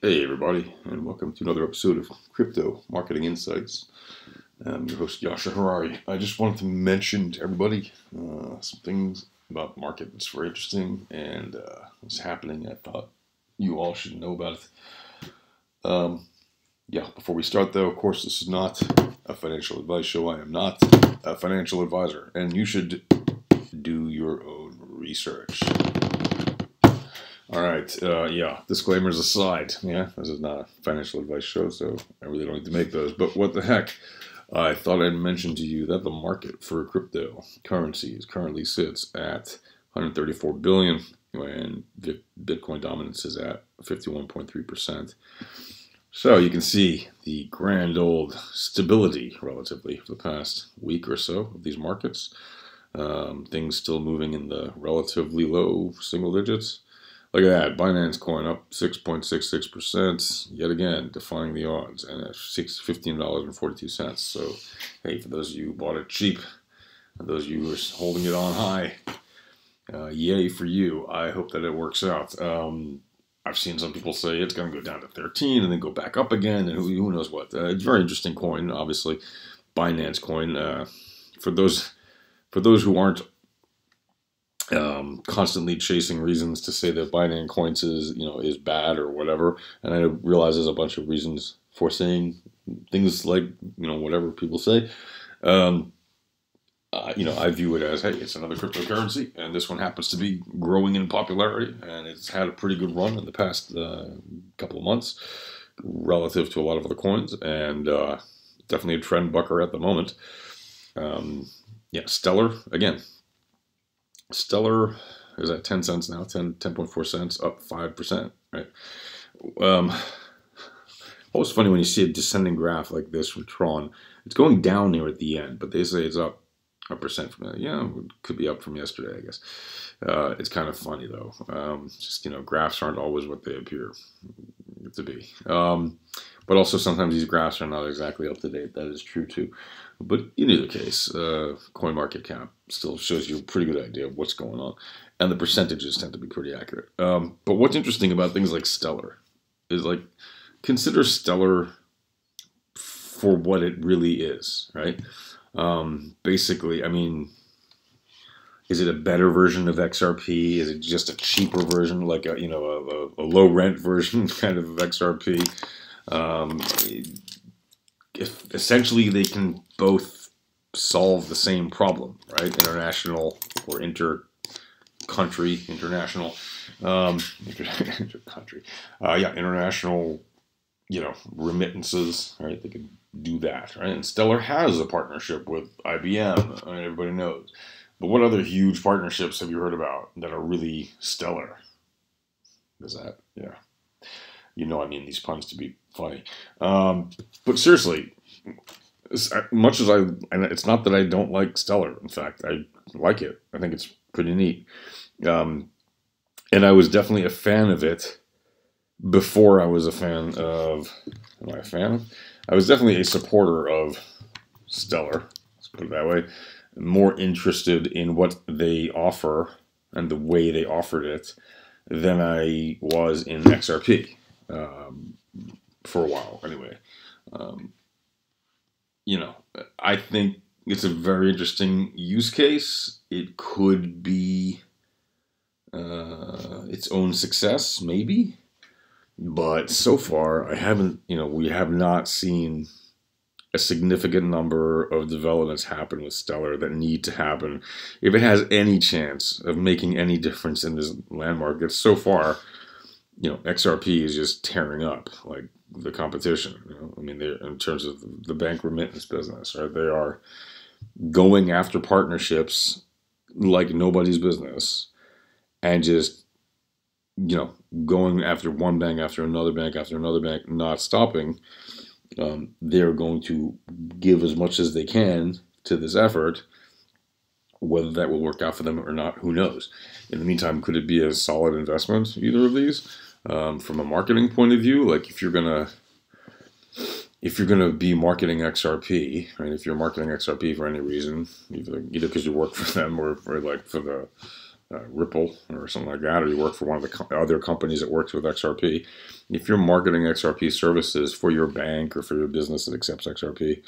Hey everybody, and welcome to another episode of Crypto Marketing Insights. I'm your host Yasha Harari. I just wanted to mention to everybody some things about the market that's very interesting and what's happening. I thought you all should know about it. Before we start though, of course, this is not a financial advice show. I am not a financial advisor, and you should do your own research. All right, disclaimers aside, this is not a financial advice show, so I really don't need to make those, but what the heck, I thought I'd mention to you that the market for cryptocurrencies currently sits at 134 billion, and Bitcoin dominance is at 51.3%. So you can see the grand old stability, relatively, for the past week or so of these markets. Things still moving in the relatively low single digits. Look at that, Binance coin up 6.66%, yet again, defying the odds, and at $15.42. So, hey, for those of you who bought it cheap, and those of you who are holding it on high, yay for you. I hope that it works out. I've seen some people say it's going to go down to 13 and then go back up again, and who knows what. It's a very interesting coin, obviously, Binance coin. For those who aren't constantly chasing reasons to say that Binance coins is bad or whatever, and I realize there's a bunch of reasons for saying things like whatever people say. I view it as, hey, it's another cryptocurrency, and this one happens to be growing in popularity, and it's had a pretty good run in the past couple of months relative to a lot of other coins, and definitely a trend bucker at the moment. Stellar again. Stellar is at 10 cents now, 10.4 cents, up 5%, right? Always funny when you see a descending graph like this from Tron. It's going down here at the end, but they say it's up a percent from that. Yeah, it could be up from yesterday, I guess. It's kind of funny, though. Graphs aren't always what they appear to be. But also sometimes these graphs are not exactly up to date. That is true, too. But in either case, CoinMarketCap still shows you a pretty good idea of what's going on. And the percentages tend to be pretty accurate. But what's interesting about things like Stellar is, consider Stellar for what it really is, right? Basically, is it a better version of XRP? Is it just a cheaper version, like a low rent version kind of XRP? If essentially they can both solve the same problem, right? International or inter-country, international, inter-country, international, remittances, right? They could do that, right? And Stellar has a partnership with IBM, everybody knows. But what other huge partnerships have you heard about that are really stellar? Is that, yeah. I mean these puns to be funny. But seriously, as much as it's not that I don't like Stellar. In fact, I like it. I think it's pretty neat. And I was definitely a fan of it before I was a fan of, am I a fan? I was definitely a supporter of Stellar, let's put it that way. More interested in what they offer and the way they offered it than I was in XRP. For a while, anyway. I think it's a very interesting use case. It could be its own success, maybe. But so far, we have not seen a significant number of developments happen with Stellar that need to happen if it has any chance of making any difference in this land market. So far, XRP is just tearing up like the competition. They're in terms of the bank remittance business, right? They are going after partnerships like nobody's business, and just going after one bank after another bank, not stopping. They're going to give as much as they can to this effort. Whether that will work out for them or not, who knows? In the meantime, could it be a solid investment, either of these? From a marketing point of view, like if you're gonna be marketing XRP, right? If you're marketing XRP for any reason, either because you work for them or for the Ripple or something like that, or you work for one of the other companies that works with XRP, if you're marketing XRP services for your bank or for your business that accepts XRP,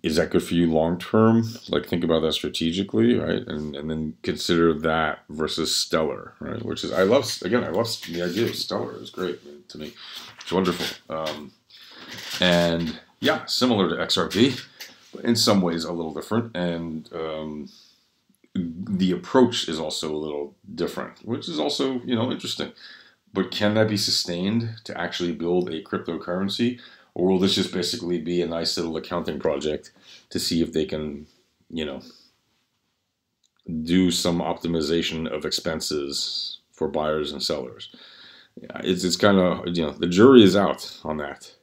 is that good for you long term? Like, think about that strategically, right? And then consider that versus Stellar, right? Which is, I love the idea of Stellar. It's great to me. It's wonderful. And yeah, similar to XRP, but in some ways a little different. And the approach is also a little different, which is also, interesting. But can that be sustained to actually build a cryptocurrency? Or will this just basically be a nice little accounting project to see if they can, do some optimization of expenses for buyers and sellers? It's kind of, the jury is out on that.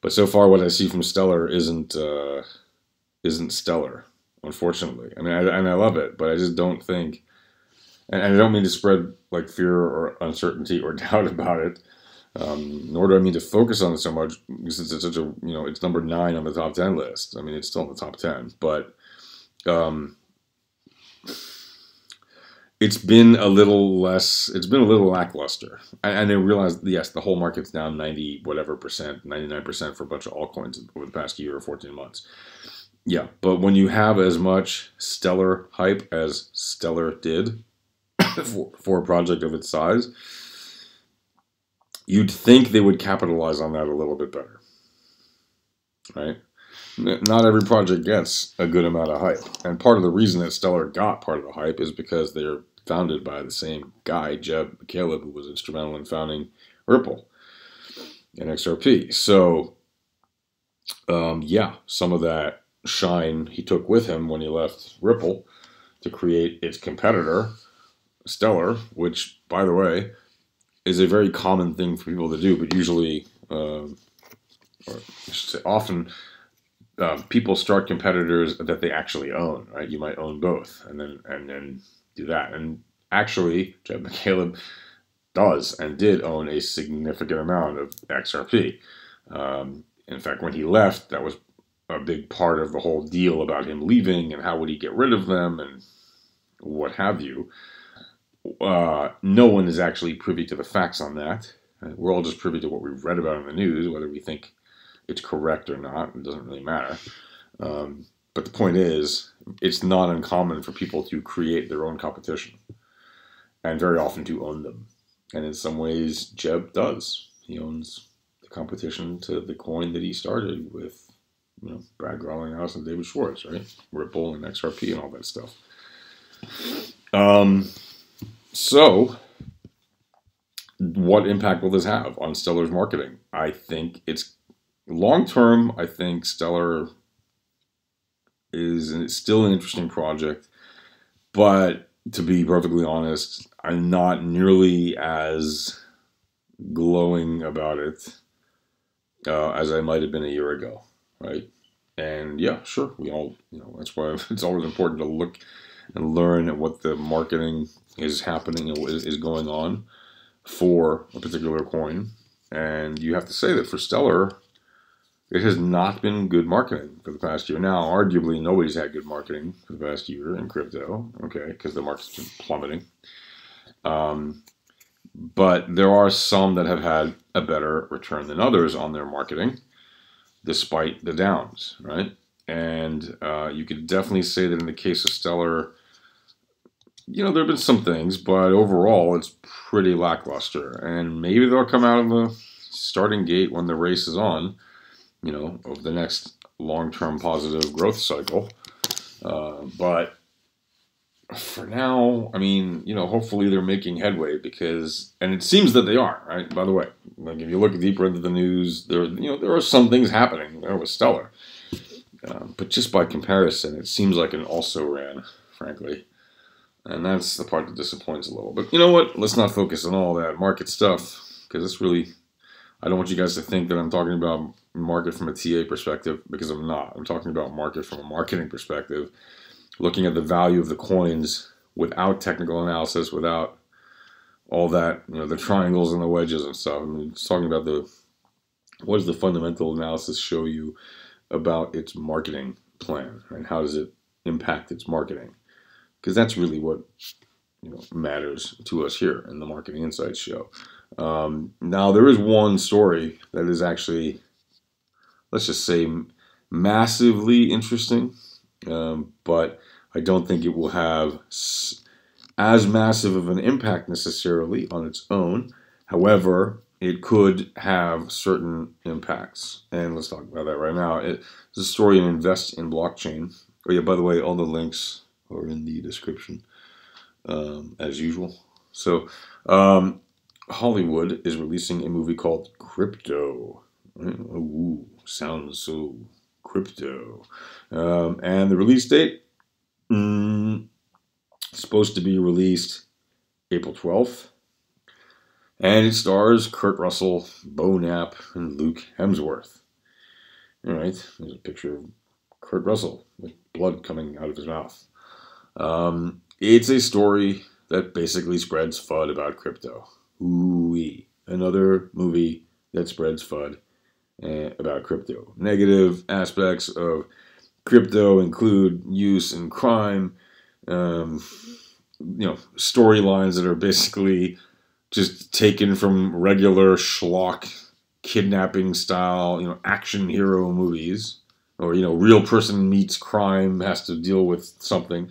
But so far, what I see from Stellar isn't stellar, unfortunately. I mean, I love it, but I just don't think, and I don't mean to spread like fear or uncertainty or doubt about it. Nor do I mean to focus on it so much since it's such a, it's number 9 on the top 10 list. I mean, it's still in the top 10, but it's been a little lackluster. And I realized, yes, the whole market's down 90 whatever percent, 99% for a bunch of altcoins over the past year or 14 months. Yeah, but when you have as much Stellar hype as Stellar did for a project of its size, you'd think they would capitalize on that a little bit better, right? Not every project gets a good amount of hype. And part of the reason that Stellar got part of the hype is because they're founded by the same guy, Jeb McCaleb, who was instrumental in founding Ripple and XRP. So, yeah, some of that shine he took with him when he left Ripple to create its competitor, Stellar, which, by the way, is a very common thing for people to do, but usually, or I should say often, people start competitors that they actually own, right? You might own both, and then do that. And actually, Jeb McCaleb does and did own a significant amount of XRP. In fact, when he left, that was a big part of the whole deal about him leaving and how would he get rid of them and what have you. No one is actually privy to the facts on that. We're all just privy to what we've read about in the news, whether we think it's correct or not. It doesn't really matter. But the point is, it's not uncommon for people to create their own competition and very often to own them. And in some ways, Jeb does. He owns the competition to the coin that he started with, Brad Garlinghouse and David Schwartz, right? Ripple and XRP and all that stuff. So, what impact will this have on Stellar's marketing? I think it's long term. I think Stellar is still an interesting project, but to be perfectly honest, I'm not nearly as glowing about it as I might have been a year ago, right? And yeah, sure, we all, that's why it's always important to look and learn what the marketing is happening and what is going on for a particular coin. And you have to say that for Stellar, it has not been good marketing for the past year. Now, arguably, nobody's had good marketing for the past year in crypto, okay, because the market's been plummeting. But there are some that have had a better return than others on their marketing, despite the downs, right? And you could definitely say that in the case of Stellar, there have been some things, but overall, it's pretty lackluster. And maybe they'll come out of the starting gate when the race is on, of the next long-term positive growth cycle. But for now, I mean, hopefully they're making headway and it seems that they are, right? By the way, like if you look deeper into the news, there are some things happening there with Stellar. But just by comparison, it seems like an also-ran, frankly. And that's the part that disappoints a little. But you know what? Let's not focus on all that market stuff, because it's really, I don't want you guys to think that I'm talking about market from a TA perspective, because I'm not. I'm talking about market from a marketing perspective, looking at the value of the coins without technical analysis, without all that, the triangles and the wedges and stuff. I mean, it's talking about what does the fundamental analysis show you about its marketing plan, and how does it impact its marketing? because that's really what matters to us here in the Marketing Insights show. Now, there is one story that is actually, let's just say, massively interesting, but I don't think it will have as massive of an impact necessarily on its own. However, it could have certain impacts, and let's talk about that right now. It's a story in Invest in Blockchain. Oh yeah, by the way, all the links are in the description, as usual. So, Hollywood is releasing a movie called Crypto. Ooh, sounds so crypto. And the release date, supposed to be released April 12th. And it stars Kurt Russell, Bo Knapp, and Luke Hemsworth. All right, there's a picture of Kurt Russell with blood coming out of his mouth. It's a story that basically spreads FUD about crypto. Ooh-wee. Another movie that spreads FUD about crypto. Negative aspects of crypto include use in crime, storylines that are basically just taken from regular schlock kidnapping style, action hero movies, or, real person meets crime, has to deal with something.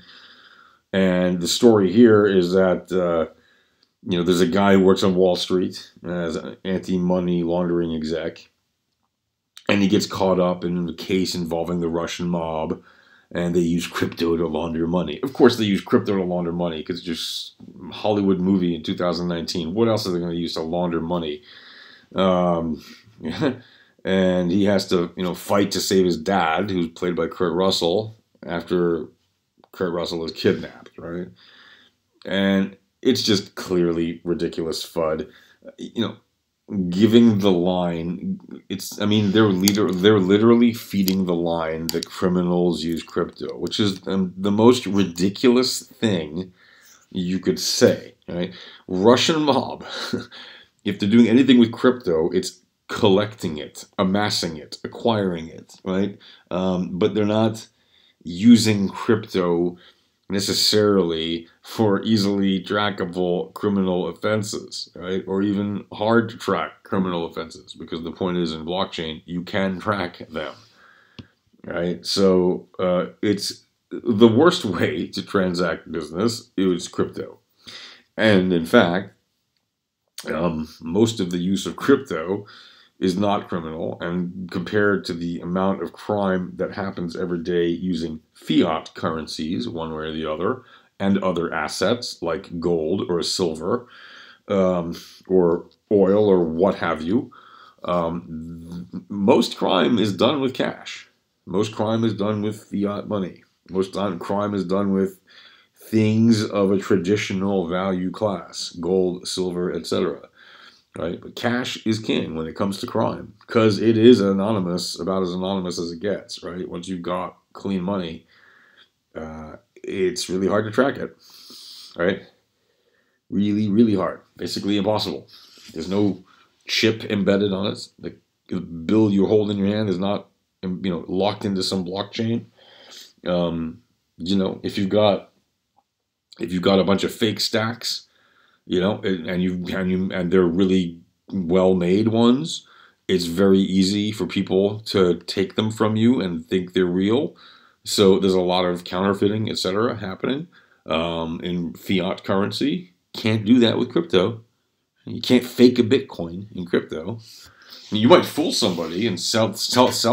And the story here is that, there's a guy who works on Wall Street as an anti-money laundering exec, and he gets caught up in a case involving the Russian mob, and they use crypto to launder money. Of course they use crypto to launder money, because it's just a Hollywood movie in 2019. What else are they going to use to launder money? And he has to, fight to save his dad, who's played by Kurt Russell, after Kurt Russell is kidnapped, right? And it's just clearly ridiculous FUD. Giving the line, they're literally feeding the line that criminals use crypto, which is the most ridiculous thing you could say, right? Russian mob, if they're doing anything with crypto, it's collecting it, amassing it, acquiring it, right? But they're not using crypto necessarily for easily trackable criminal offenses, right? Or even hard to track criminal offenses, because the point is in blockchain, you can track them, right? So it's the worst way to transact business is crypto. And in fact, most of the use of crypto is not criminal, and compared to the amount of crime that happens every day using fiat currencies, one way or the other, and other assets like gold or silver, or oil or what have you, most crime is done with cash. Most crime is done with fiat money. Most crime is done with things of a traditional value class, gold, silver, etc. Right? But cash is king when it comes to crime, because it is anonymous, about as anonymous as it gets, right? Once you've got clean money, it's really hard to track it, right? Really, really hard. Basically impossible. There's no chip embedded on it. The bill you hold in your hand is not, locked into some blockchain. If you've got a bunch of fake stacks, and they're really well-made ones, it's very easy for people to take them from you and think they're real. So there's a lot of counterfeiting, etc., happening in fiat currency. Can't do that with crypto. You can't fake a Bitcoin in crypto. You might fool somebody and sell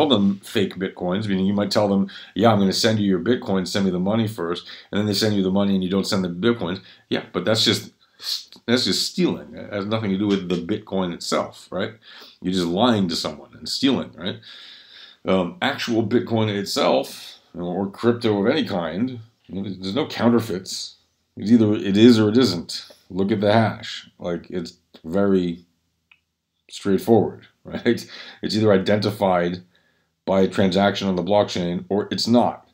them fake Bitcoins. You might tell them, yeah, I'm going to send you your Bitcoin, send me the money first, and then they send you the money and you don't send them Bitcoins. Yeah, but that's just stealing. It has nothing to do with the Bitcoin itself, right? You're just lying to someone and stealing, right? Actual Bitcoin itself, or crypto of any kind, there's no counterfeits. It's either it is or it isn't. Look at the hash. It's very straightforward, right? It's either identified by a transaction on the blockchain or it's not.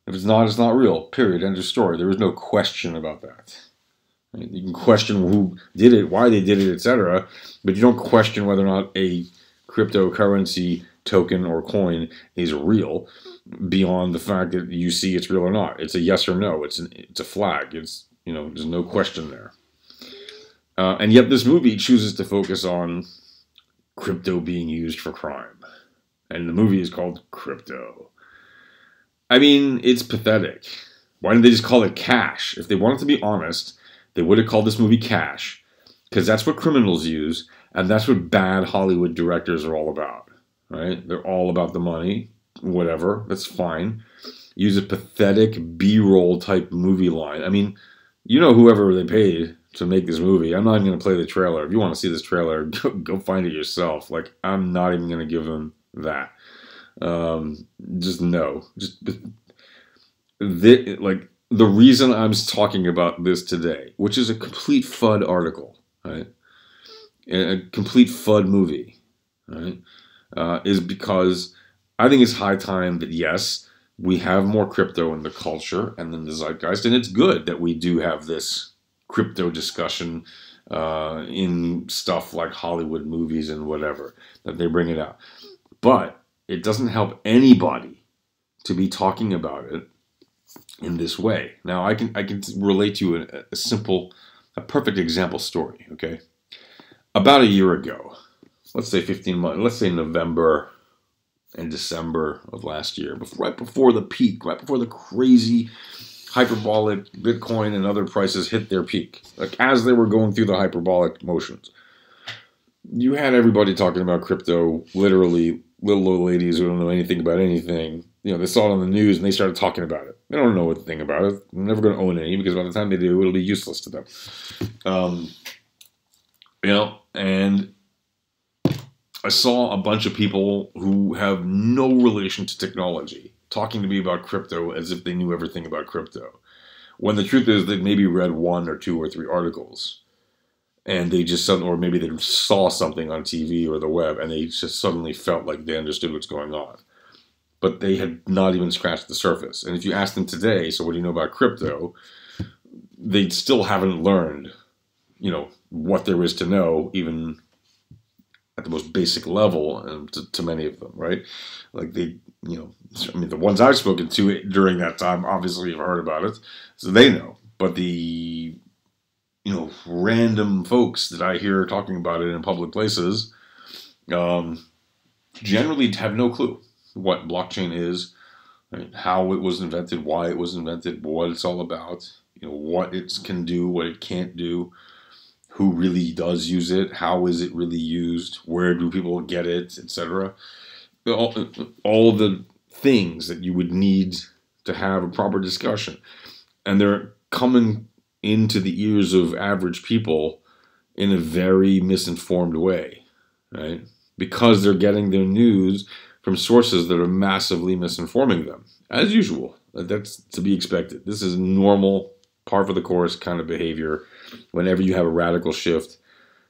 If it's not, it's not real. Period. End of story. There is no question about that. You can question who did it, why they did it, etc., but you don't question whether or not a cryptocurrency token or coin is real, beyond the fact that you see it's real or not. It's a yes or no. It's a flag. It's, you know, there's no question there. And yet this movie chooses to focus on crypto being used for crime. And the movie is called Crypto. I mean, it's pathetic. Why didn't they just call it Cash? If they wanted to be honest, they would have called this movie Cash, because that's what criminals use, and that's what bad Hollywood directors are all about, right? They're all about the money, whatever, that's fine. Use a pathetic B-roll type movie line. I mean, you know, whoever they paid to make this movie, I'm not even going to play the trailer. If you want to see this trailer, go find it yourself. Like, I'm not even going to give them that. Just no. Just like, the reason I'm talking about this today, which is a complete FUD article, right? A complete FUD movie, right? Is because I think it's high time that, yes, we have more crypto in the culture and in the zeitgeist, and it's good that we do have this crypto discussion in stuff like Hollywood movies and whatever, that they bring it out. But it doesn't help anybody to be talking about it in this way. Now, I can relate to you a perfect example story, okay? About a year ago, let's say 15 months, let's say November and December of last year, right before the peak, right before the crazy hyperbolic Bitcoin and other prices hit their peak, like as they were going through the hyperbolic motions, you had everybody talking about crypto, literally little old ladies who don't know anything about anything. You know, they saw it on the news and they started talking about it. They don't know a thing about it. They're never going to own any, because by the time they do, it'll be useless to them. You know, and I saw a bunch of people who have no relation to technology talking to me about crypto as if they knew everything about crypto, when the truth is they maybe read 1 or 2 or 3 articles, and they just suddenly, or maybe they saw something on TV or the web, and they just suddenly felt like they understood what's going on. But they had not even scratched the surface. And if you ask them today, so what do you know about crypto? They still haven't learned, you know, what there is to know, even at the most basic level, to many of them, right? Like they, you know, I mean, the ones I've spoken to during that time obviously have heard about it, so they know. But the, you know, random folks that I hear talking about it in public places generally have no clue what blockchain is, right? How it was invented, why it was invented, what it's all about, you know, what it can do, what it can't do, who really does use it, how is it really used, where do people get it, etc. All the things that you would need to have a proper discussion. And they're coming into the ears of average people in a very misinformed way, right? Because they're getting their news from sources that are massively misinforming them, as usual. That's to be expected. This is normal, par for the course kind of behavior. Whenever you have a radical shift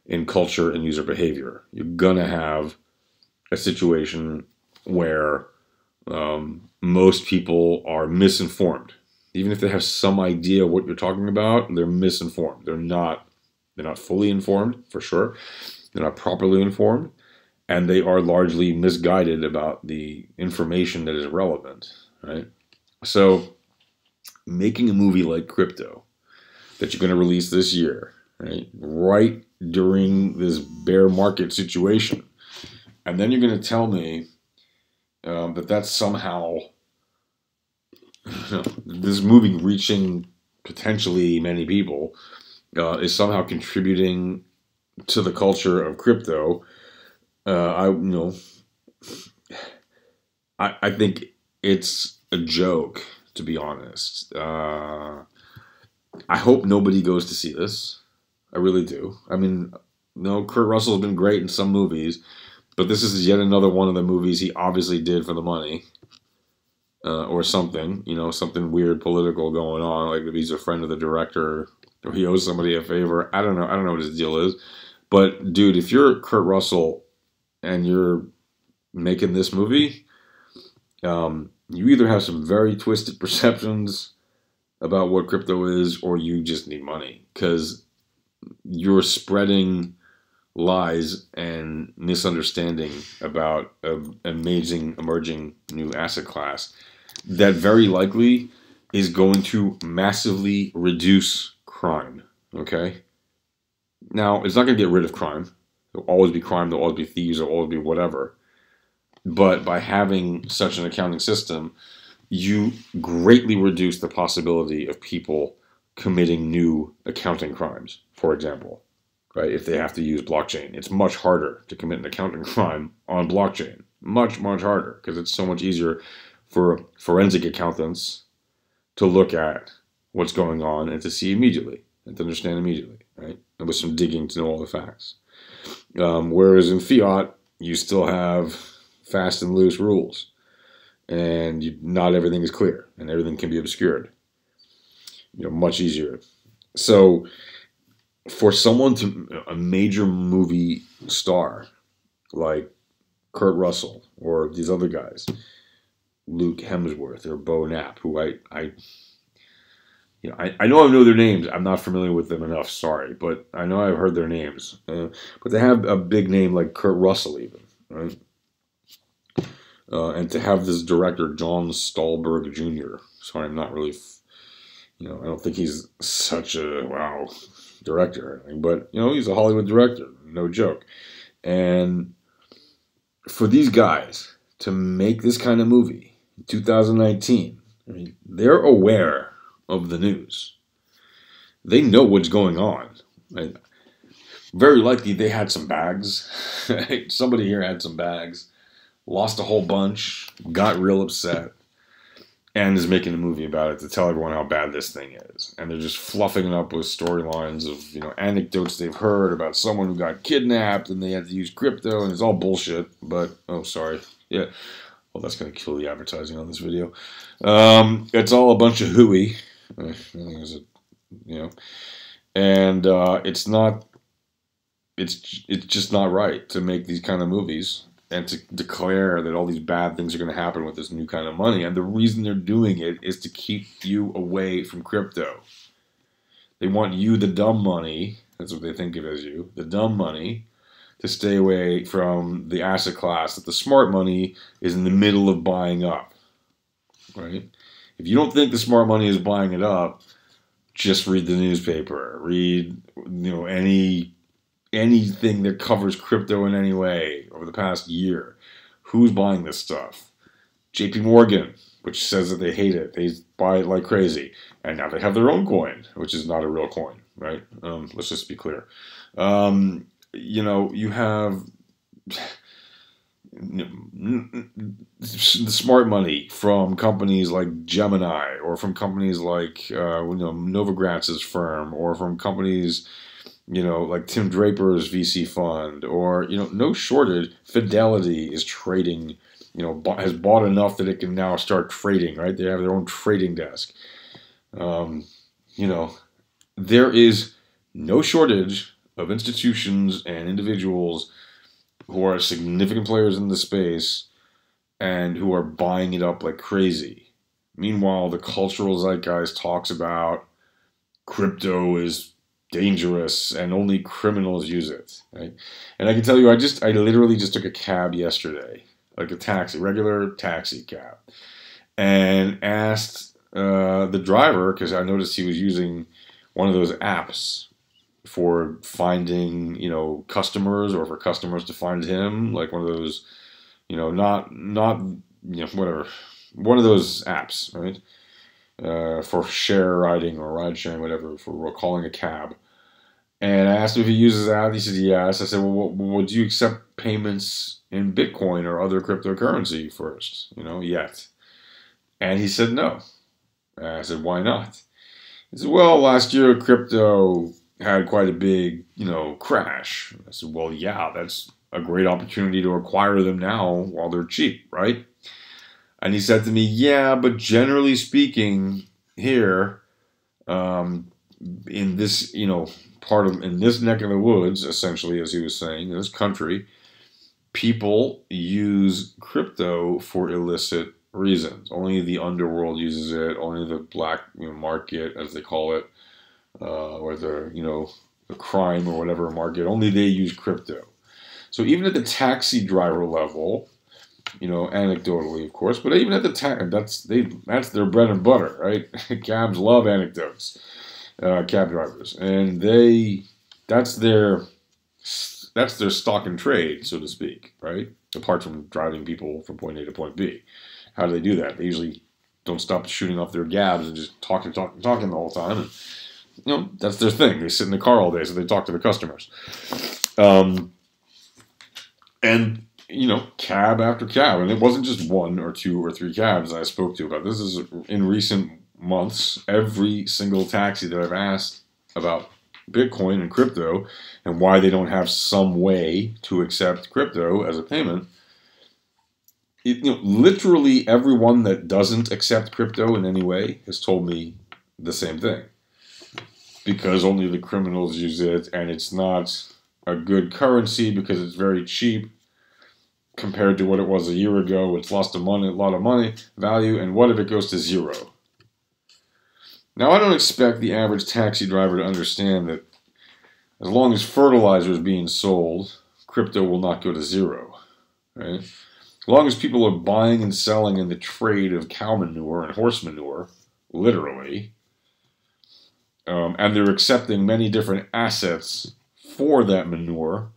in culture and user behavior, you're gonna have a situation where most people are misinformed. Even if they have some idea what you're talking about, they're misinformed. They're not fully informed, for sure. They're not properly informed, and they are largely misguided about the information that is relevant, right? So making a movie like Crypto that you're going to release this year, right during this bear market situation, and then you're going to tell me that that's somehow, this movie reaching potentially many people is somehow contributing to the culture of crypto. I think it's a joke, to be honest. I hope nobody goes to see this. I really do. I mean, no, Kurt Russell has been great in some movies, but this is yet another one of the movies he obviously did for the money, or something, you know, something weird political going on, like if he's a friend of the director or he owes somebody a favor. I don't know what his deal is. But dude, if you're Kurt Russell and you're making this movie, you either have some very twisted perceptions about what crypto is, or you just need money, because you're spreading lies and misunderstanding about an amazing emerging new asset class that very likely is going to massively reduce crime. Okay? Now, it's not going to get rid of crime. There'll always be crime, there'll always be thieves, there'll always be whatever. But by having such an accounting system, you greatly reduce the possibility of people committing new accounting crimes, for example. Right? If they have to use blockchain, it's much harder to commit an accounting crime on blockchain. Much, much harder, because it's so much easier for forensic accountants to look at what's going on and to see immediately and to understand immediately, right? And with some digging to know all the facts. Whereas in fiat, you still have fast and loose rules, and not everything is clear, and everything can be obscured. Much easier. So, for someone a major movie star like Kurt Russell or these other guys, Luke Hemsworth or Bo Knapp, who I know their names. I'm not familiar with them enough, sorry, but I know I've heard their names. But they have a big name like Kurt Russell even, right? And to have this director, John Stolberg Jr., sorry, I'm not really, I don't think he's such a, wow, director or anything, but, he's a Hollywood director, no joke. And for these guys to make this kind of movie in 2019, they're aware of the news. They know what's going on. Right? Very likely they had some bags. Somebody here had some bags, lost a whole bunch, got real upset, and is making a movie about it to tell everyone how bad this thing is. And they're just fluffing it up with storylines of, anecdotes they've heard about someone who got kidnapped and they had to use crypto, and it's all bullshit. But, oh, sorry. Yeah. Well, that's going to kill the advertising on this video. It's all a bunch of hooey. I think and it's not, it's just not right to make these kind of movies and to declare that all these bad things are going to happen with this new kind of money. And the reason they're doing it is to keep you away from crypto. They want you, the dumb money, that's what they think of as you, the dumb money, to stay away from the asset class that the smart money is in the middle of buying up, right? If you don't think the smart money is buying it up, just read the newspaper, read, anything that covers crypto in any way over the past year. Who's buying this stuff? JP Morgan, which says that they hate it. They buy it like crazy. And now they have their own coin, which is not a real coin, right? Let's just be clear. You have the smart money from companies like Gemini, or from companies like Novogratz's firm, or from companies like Tim Draper's VC fund, or no shortage. Fidelity is trading, has bought enough that it can now start trading. Right, they have their own trading desk. There is no shortage of institutions and individuals who are significant players in the space and who are buying it up like crazy. Meanwhile, the cultural zeitgeist talks about crypto is dangerous and only criminals use it. Right? And I can tell you, I literally just took a cab yesterday, like a taxi, regular taxi cab, and asked the driver, because I noticed he was using one of those apps for finding, customers, or for customers to find him, like one of those, whatever, one of those apps, right? For share riding or ride sharing, whatever, for calling a cab. And I asked him if he uses that. He said yes. I said, well, would you accept payments in Bitcoin or other cryptocurrency first? Yet. And he said no. And I said, why not? He said, well, last year crypto had quite a big, crash. I said, well, yeah, that's a great opportunity to acquire them now while they're cheap, right? And he said to me, yeah, but generally speaking, here, in this, in this neck of the woods, essentially, as he was saying, in this country, people use crypto for illicit reasons. Only the underworld uses it. Only the black market, as they call it, or the a crime or whatever market. Only they use crypto. So even at the taxi driver level, anecdotally, of course, but even at the that's their bread and butter, right? Cabs love anecdotes, cab drivers, and that's their stock and trade, so to speak, right? Apart from driving people from point A to point B. How do they do that? They usually don't stop shooting off their gabs and just talking the whole time. And, that's their thing. They sit in the car all day, so they talk to the customers. And, cab after cab. And it wasn't just one or two or three cabs I spoke to about. This is in recent months. Every single taxi that I've asked about Bitcoin and crypto and why they don't have some way to accept crypto as a payment. Literally everyone that doesn't accept crypto in any way has told me the same thing. Because only the criminals use it, and it's not a good currency because it's very cheap compared to what it was a year ago. It's lost a lot of money value, and what if it goes to zero? Now, I don't expect the average taxi driver to understand that as long as fertilizer is being sold, crypto will not go to zero, right? As long as people are buying and selling in the trade of cow manure and horse manure, literally, and they're accepting many different assets for that manure,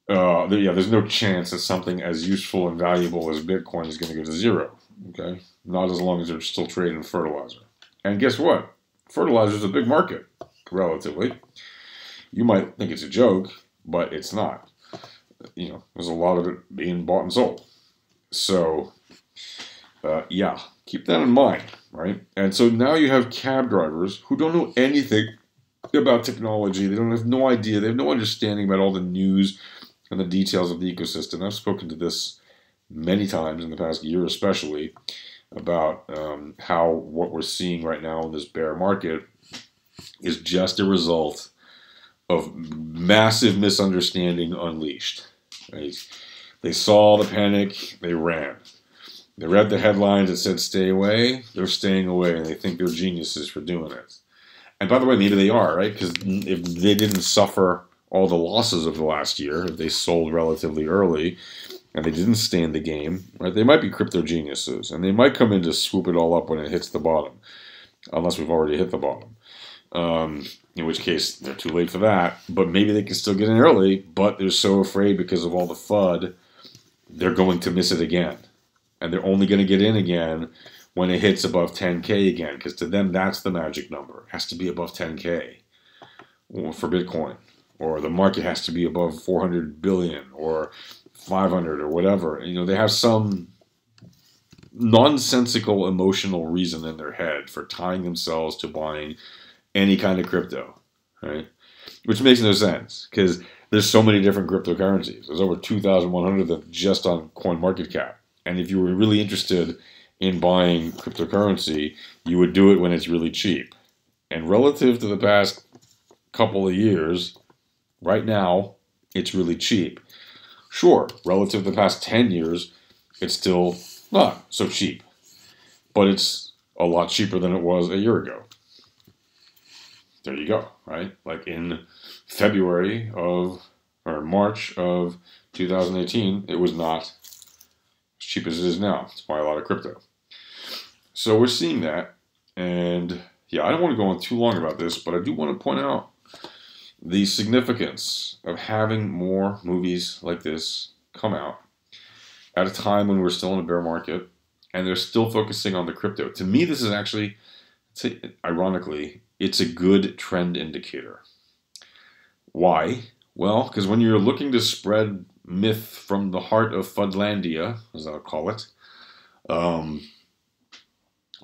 there's no chance that something as useful and valuable as Bitcoin is going to go to zero, okay? Not as long as they're still trading fertilizer. And guess what? Fertilizer is a big market, relatively. You might think it's a joke, but it's not. There's a lot of it being bought and sold. So, keep that in mind, right? And so now you have cab drivers who don't know anything about technology. They have no idea. They have no understanding about all the news and the details of the ecosystem. I've spoken to this many times in the past year especially about how what we're seeing right now in this bear market is just a result of massive misunderstanding unleashed. Right? They saw the panic, they ran. They read the headlines that said stay away, they're staying away, and they think they're geniuses for doing it. And by the way, maybe they are, right? Because if they didn't suffer all the losses of the last year, if they sold relatively early, and they didn't stay in the game, right? They might be crypto geniuses, and they might come in to swoop it all up when it hits the bottom, unless we've already hit the bottom. In which case, they're too late for that. But maybe they can still get in early, but they're so afraid because of all the FUD, they're going to miss it again. And they're only going to get in again when it hits above 10K again, because to them, that's the magic number. It has to be above 10K for Bitcoin, or the market has to be above 400 billion or 500 or whatever. They have some nonsensical emotional reason in their head for tying themselves to buying any kind of crypto, right? Which makes no sense because there's so many different cryptocurrencies. There's over 2,100 of them just on CoinMarketCap. And if you were really interested in buying cryptocurrency, you would do it when it's really cheap. And relative to the past couple of years, right now, it's really cheap. Sure, relative to the past 10 years, it's still not so cheap. But it's a lot cheaper than it was a year ago. There you go, right? Like in March of 2018, it was not as cheap as it is now. It's why a lot of crypto. So we're seeing that. And I don't want to go on too long about this, but I do want to point out the significance of having more movies like this come out at a time when we're still in a bear market and they're still focusing on the crypto. To me, this is actually, ironically, it's a good trend indicator. Why? Well, because when you're looking to spread myth from the heart of FUDlandia, as I'll call it,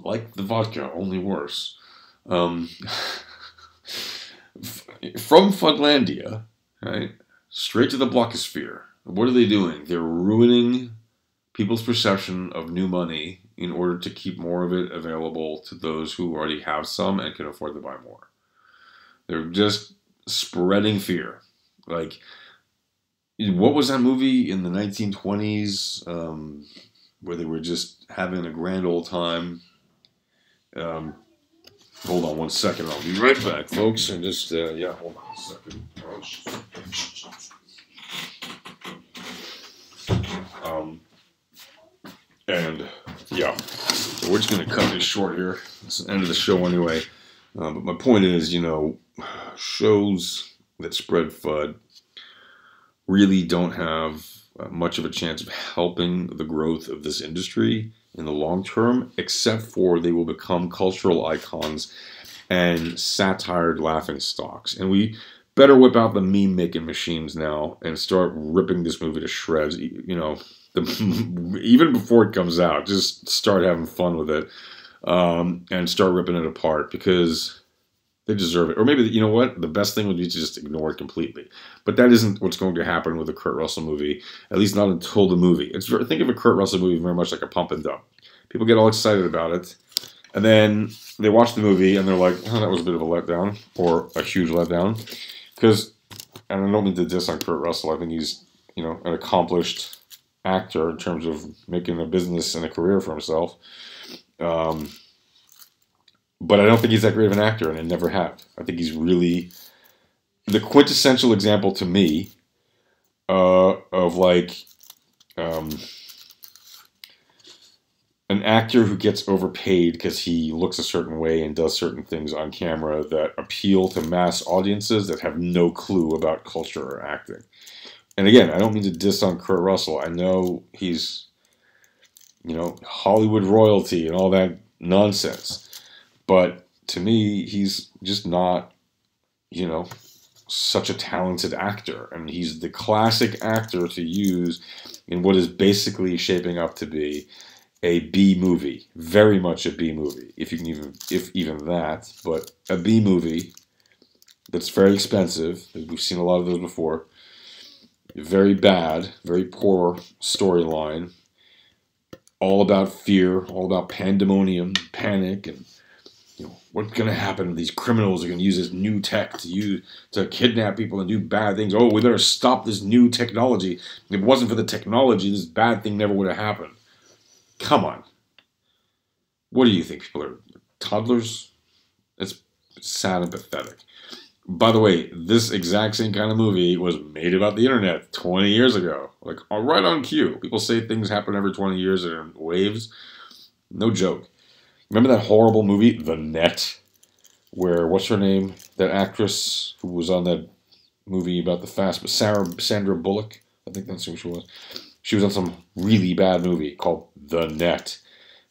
like the vodka, only worse. From FUDlandia, right, straight to the blockosphere. What are they doing? They're ruining people's perception of new money in order to keep more of it available to those who already have some and can afford to buy more. They're just spreading fear. Like, what was that movie in the 1920s where they were just having a grand old time? Hold on 1 second. I'll be right back, folks. And just, yeah, hold on a second. And, yeah, so we're just going to cut this short here. It's the end of the show anyway. But my point is, you know, shows that spread FUD really don't have much of a chance of helping the growth of this industry in the long term, except for they will become cultural icons and satire laughing stocks. And we better whip out the meme-making machines now and start ripping this movie to shreds. You know, even before it comes out, just start having fun with it and start ripping it apart because they deserve it. Or maybe, you know what? The best thing would be to just ignore it completely. But that isn't what's going to happen with a Kurt Russell movie, at least not until the movie. Think of a Kurt Russell movie very much like a pump and dump. People get all excited about it, and then they watch the movie, and they're like, oh, that was a bit of a letdown, or a huge letdown. Because, and I don't mean to diss on Kurt Russell, I think he's, you know, an accomplished actor in terms of making a business and a career for himself. But I don't think he's that great of an actor, and I never have. I think he's really the quintessential example to me of like an actor who gets overpaid because he looks a certain way and does certain things on camera that appeal to mass audiences that have no clue about culture or acting. And again, I don't mean to diss on Kurt Russell. I know he's, you know, Hollywood royalty and all that nonsense. But to me, he's just not, you know, such a talented actor. I mean, he's the classic actor to use in what is basically shaping up to be a B movie. Very much a B movie, if even that. But a B movie that's very expensive. We've seen a lot of those before. Very bad, very poor storyline. All about fear, all about pandemonium, panic, and you know, what's going to happen? These criminals are going to use this new tech to kidnap people and do bad things. Oh, we better stop this new technology. If it wasn't for the technology, this bad thing never would have happened. Come on. What do you think? People are toddlers? It's sad and pathetic. By the way, this exact same kind of movie was made about the internet 20 years ago. Like, right on cue. People say things happen every 20 years in waves. No joke. Remember that horrible movie, The Net? Where, what's her name? That actress who was on that movie about the fast, but Sandra Bullock? I think that's who she was. She was on some really bad movie called The Net.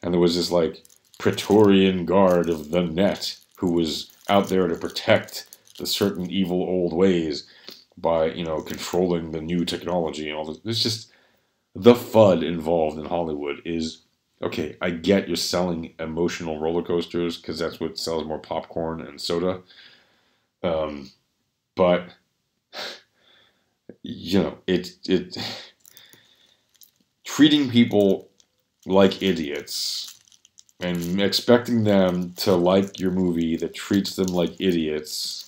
And there was this, like, Praetorian guard of The Net who was out there to protect the certain evil old ways by, you know, controlling the new technology and all this. It's just, the FUD involved in Hollywood is... Okay, I get you're selling emotional roller coasters because that's what sells more popcorn and soda. But, you know, it treating people like idiots and expecting them to like your movie that treats them like idiots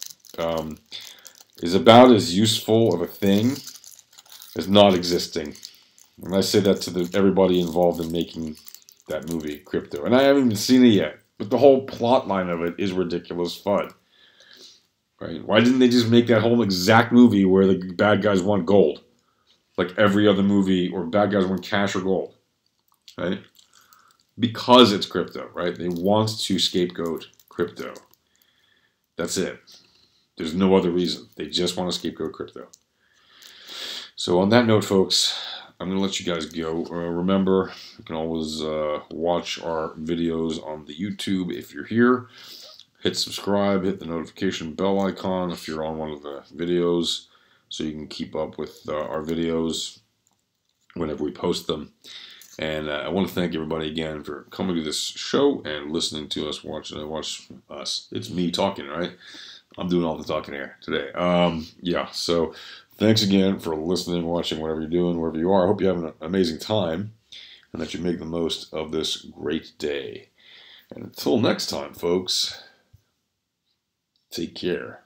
is about as useful of a thing as not existing. And I say that to everybody involved in making that movie, Crypto. And I haven't even seen it yet. But the whole plot line of it is ridiculous FUD. Right? Why didn't they just make that whole exact movie where the bad guys want gold? Like every other movie, or bad guys want cash or gold. Right? Because it's crypto, right? They want to scapegoat crypto. That's it. There's no other reason. They just want to scapegoat crypto. So on that note, folks, I'm going to let you guys go. Remember, you can always watch our videos on the YouTube if you're here. Hit subscribe, hit the notification bell icon if you're on one of the videos so you can keep up with our videos whenever we post them. And I want to thank everybody again for coming to this show and listening to us, watch us. It's me talking, right? I'm doing all the talking here today. Yeah, so thanks again for listening, watching, whatever you're doing, wherever you are. I hope you have an amazing time and that you make the most of this great day. And until next time, folks, take care.